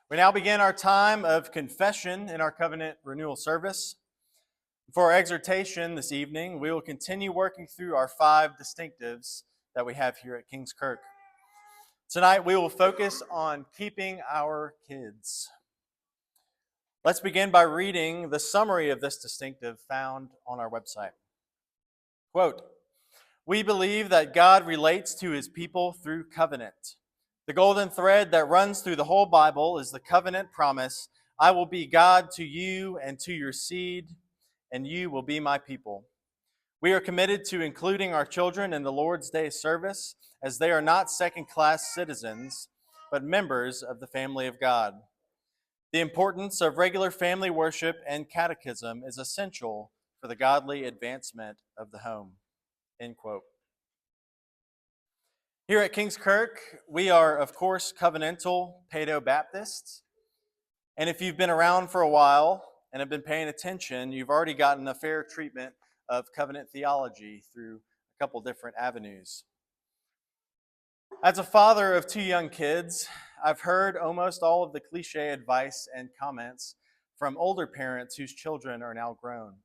We now begin our time of confession in our covenant renewal service. For our exhortation this evening, we will continue working through our 5 distinctives that we have here at King's Kirk. Tonight, we will focus on keeping our kids. Let's begin by reading the summary of this distinctive found on our website. Quote, "We believe that God relates to his people through covenant. The golden thread that runs through the whole Bible is the covenant promise, I will be God to you and to your seed, and you will be my people. We are committed to including our children in the Lord's Day service, as they are not second-class citizens, but members of the family of God. The importance of regular family worship and catechism is essential for the godly advancement of the home." End quote. Here at King's Kirk, we are, of course, covenantal Paedo-Baptists. And if you've been around for a while and have been paying attention, you've already gotten a fair treatment of covenant theology through a couple different avenues. As a father of 2 young kids, I've heard almost all of the cliche advice and comments from older parents whose children are now grown.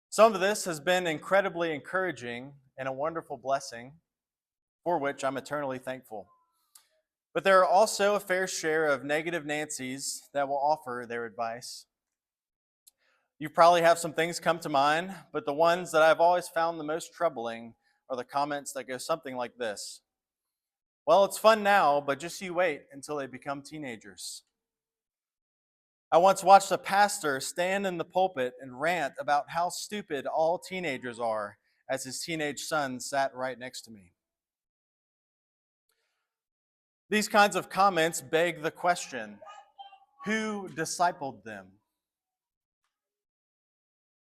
Some of this has been incredibly encouraging and a wonderful blessing, for which I'm eternally thankful. But there are also a fair share of negative Nancys that will offer their advice. You probably have some things come to mind, but the ones that I've always found the most troubling are the comments that go something like this. Well, it's fun now, but just you wait until they become teenagers. I once watched a pastor stand in the pulpit and rant about how stupid all teenagers are as his teenage son sat right next to me. These kinds of comments beg the question, who discipled them?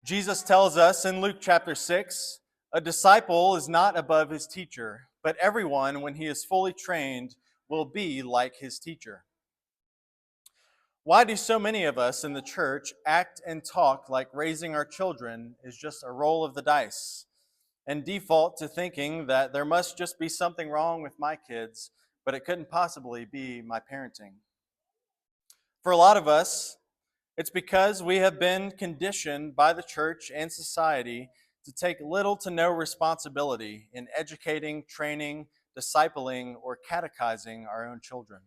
Jesus tells us in Luke chapter 6, a disciple is not above his teacher, but everyone, when he is fully trained, will be like his teacher. Why do so many of us in the church act and talk like raising our children is just a roll of the dice, and default to thinking that there must just be something wrong with my kids, but it couldn't possibly be my parenting? For a lot of us, it's because we have been conditioned by the church and society to take little to no responsibility in educating, training, discipling, or catechizing our own children.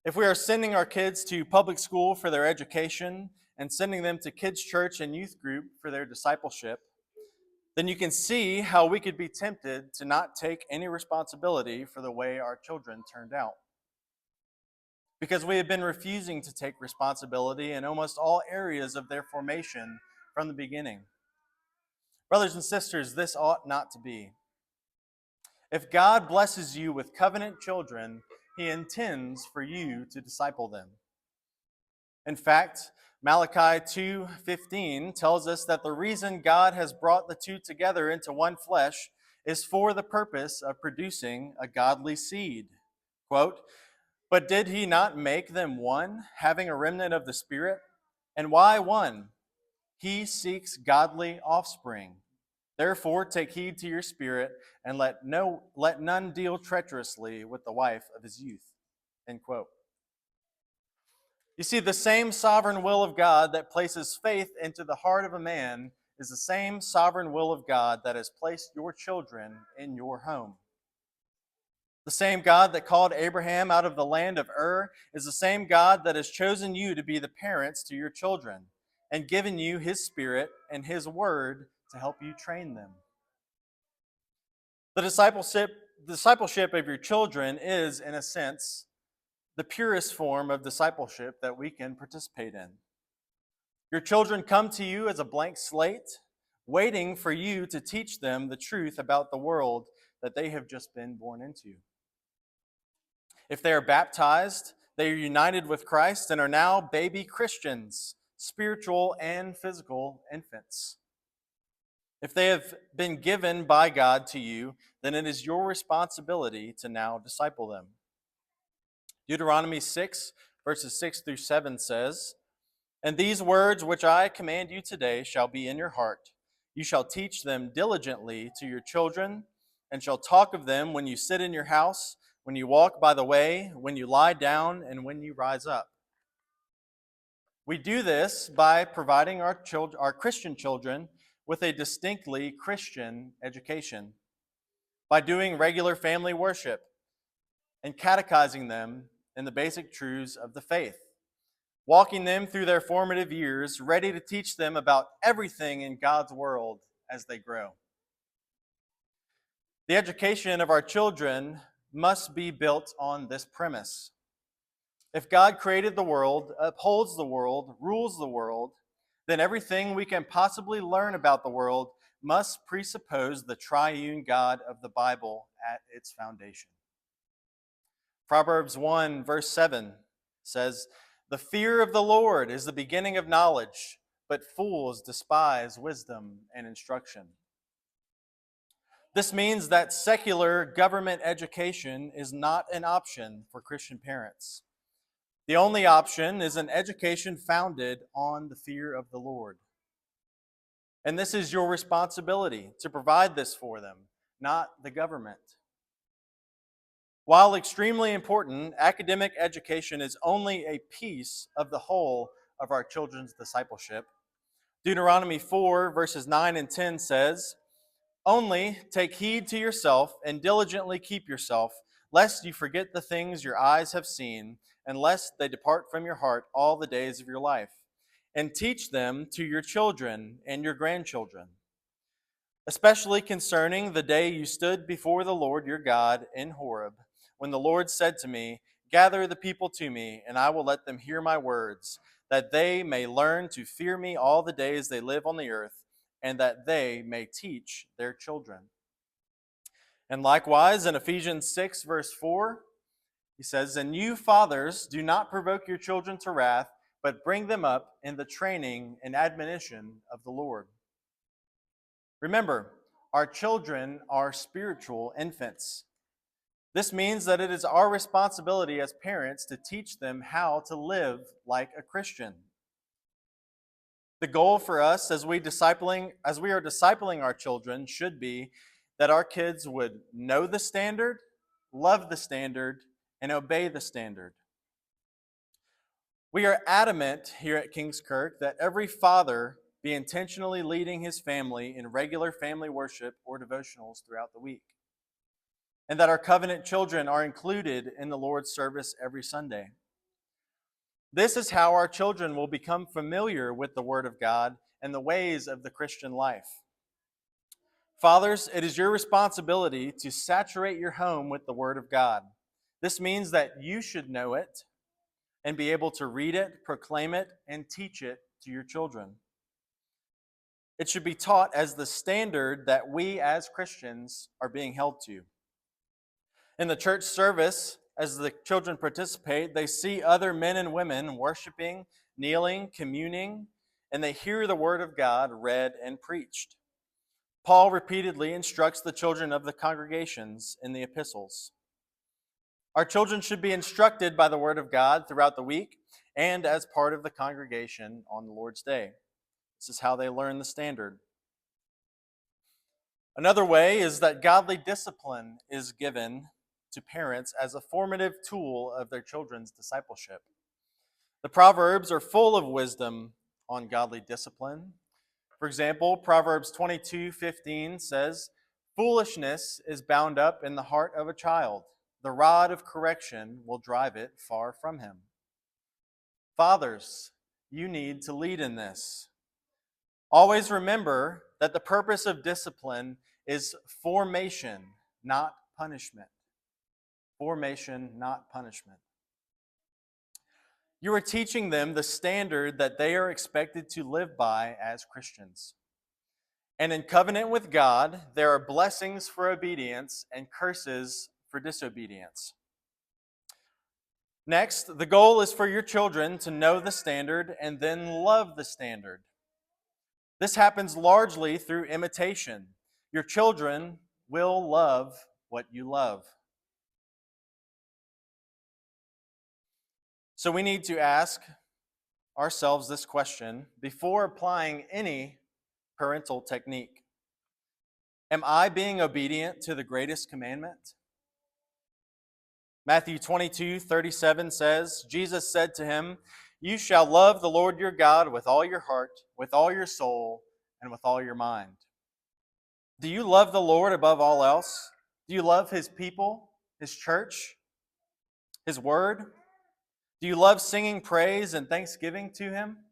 If we are sending our kids to public school for their education and sending them to kids' church and youth group for their discipleship, then you can see how we could be tempted to not take any responsibility for the way our children turned out. Because we have been refusing to take responsibility in almost all areas of their formation from the beginning. Brothers and sisters, this ought not to be. If God blesses you with covenant children, he intends for you to disciple them. In fact, Malachi 2:15 tells us that the reason God has brought the two together into one flesh is for the purpose of producing a godly seed. Quote, "But did he not make them one, having a remnant of the Spirit? And why one? He seeks godly offspring. Therefore take heed to your spirit, and let none deal treacherously with the wife of his youth." End quote. You see, the same sovereign will of God that places faith into the heart of a man is the same sovereign will of God that has placed your children in your home. The same God that called Abraham out of the land of Ur is the same God that has chosen you to be the parents to your children and given you his Spirit and his word to help you train them. The discipleship of your children is, in a sense, the purest form of discipleship that we can participate in. Your children come to you as a blank slate, waiting for you to teach them the truth about the world that they have just been born into. If they are baptized, they are united with Christ and are now baby Christians, spiritual and physical infants. If they have been given by God to you, then it is your responsibility to now disciple them. Deuteronomy 6, verses 6 through 7 says, "And these words which I command you today shall be in your heart. You shall teach them diligently to your children, and shall talk of them when you sit in your house, when you walk by the way, when you lie down, and when you rise up. We do this by providing our Christian children with a distinctly Christian education, by doing regular family worship and catechizing them in the basic truths of the faith, walking them through their formative years, ready to teach them about everything in God's world as they grow. The education of our children must be built on this premise. If God created the world, upholds the world, rules the world, then everything we can possibly learn about the world must presuppose the triune God of the Bible at its foundation. Proverbs 1, verse 7 says, "The fear of the Lord is the beginning of knowledge, but fools despise wisdom and instruction." This means that secular government education is not an option for Christian parents. The only option is an education founded on the fear of the Lord. And this is your responsibility to provide this for them, not the government. While extremely important, academic education is only a piece of the whole of our children's discipleship. Deuteronomy 4, verses 9 and 10 says, "Only take heed to yourself and diligently keep yourself, lest you forget the things your eyes have seen, and lest they depart from your heart all the days of your life. And teach them to your children and your grandchildren, especially concerning the day you stood before the Lord your God in Horeb, when the Lord said to me, 'Gather the people to me, and I will let them hear my words, that they may learn to fear me all the days they live on the earth, and that they may teach their children.'" And likewise, in Ephesians 6, verse 4, he says, "And you fathers, do not provoke your children to wrath, but bring them up in the training and admonition of the Lord." Remember, our children are spiritual infants. This means that it is our responsibility as parents to teach them how to live like a Christian. The goal for us as we are discipling our children should be that our kids would know the standard, love the standard, and obey the standard. We are adamant here at King's Kirk that every father be intentionally leading his family in regular family worship or devotionals throughout the week, and that our covenant children are included in the Lord's service every Sunday. This is how our children will become familiar with the Word of God and the ways of the Christian life. Fathers, it is your responsibility to saturate your home with the Word of God. This means that you should know it and be able to read it, proclaim it, and teach it to your children. It should be taught as the standard that we as Christians are being held to. In the church service, as the children participate, they see other men and women worshiping, kneeling, communing, and they hear the Word of God read and preached. Paul repeatedly instructs the children of the congregations in the epistles. Our children should be instructed by the Word of God throughout the week and as part of the congregation on the Lord's Day. This is how they learn the standard. Another way is that godly discipline is given to parents as a formative tool of their children's discipleship. The Proverbs are full of wisdom on godly discipline. For example, Proverbs 22:15 says, "Foolishness is bound up in the heart of a child. The rod of correction will drive it far from him." Fathers, you need to lead in this. Always remember that the purpose of discipline is formation, not punishment. Formation, not punishment. You are teaching them the standard that they are expected to live by as Christians. And in covenant with God, there are blessings for obedience and curses for disobedience. Next, the goal is for your children to know the standard and then love the standard. This happens largely through imitation. Your children will love what you love. So we need to ask ourselves this question before applying any parental technique. Am I being obedient to the greatest commandment? Matthew 22:37 says, Jesus said to him, "You shall love the Lord your God with all your heart, with all your soul, and with all your mind." Do you love the Lord above all else? Do you love his people, his church, his word? Do you love singing praise and thanksgiving to him?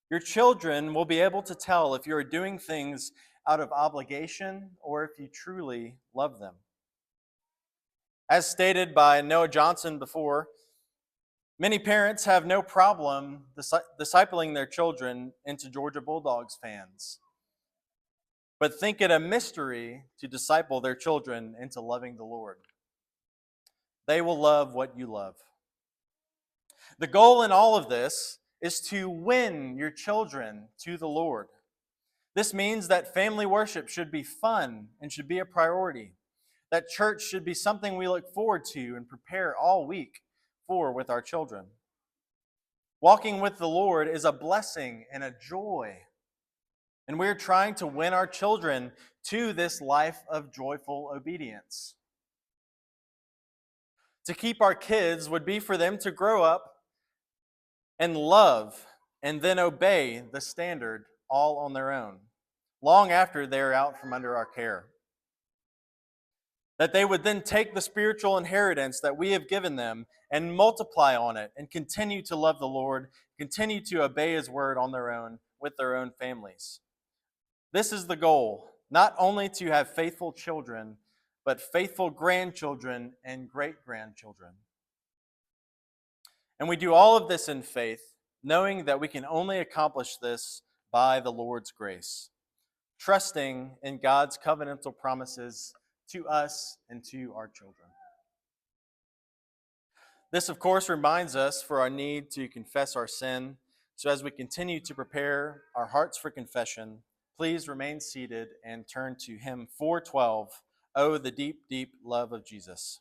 Your children will be able to tell if you are doing things out of obligation or if you truly love them. As stated by Noah Johnson before, many parents have no problem discipling their children into Georgia Bulldogs fans, but think it a mystery to disciple their children into loving the Lord. They will love what you love. The goal in all of this is to win your children to the Lord. This means that family worship should be fun and should be a priority. That church should be something we look forward to and prepare all week for with our children. Walking with the Lord is a blessing and a joy. And we're trying to win our children to this life of joyful obedience. To keep our kids would be for them to grow up and love and then obey the standard all on their own, long after they're out from under our care. That they would then take the spiritual inheritance that we have given them and multiply on it and continue to love the Lord, continue to obey his word on their own with their own families. This is the goal, not only to have faithful children, but faithful grandchildren and great-grandchildren. And we do all of this in faith, knowing that we can only accomplish this by the Lord's grace, trusting in God's covenantal promises to us and to our children. This, of course, reminds us for our need to confess our sin. So as we continue to prepare our hearts for confession, please remain seated and turn to hymn 412, "Oh, the Deep, Deep Love of Jesus."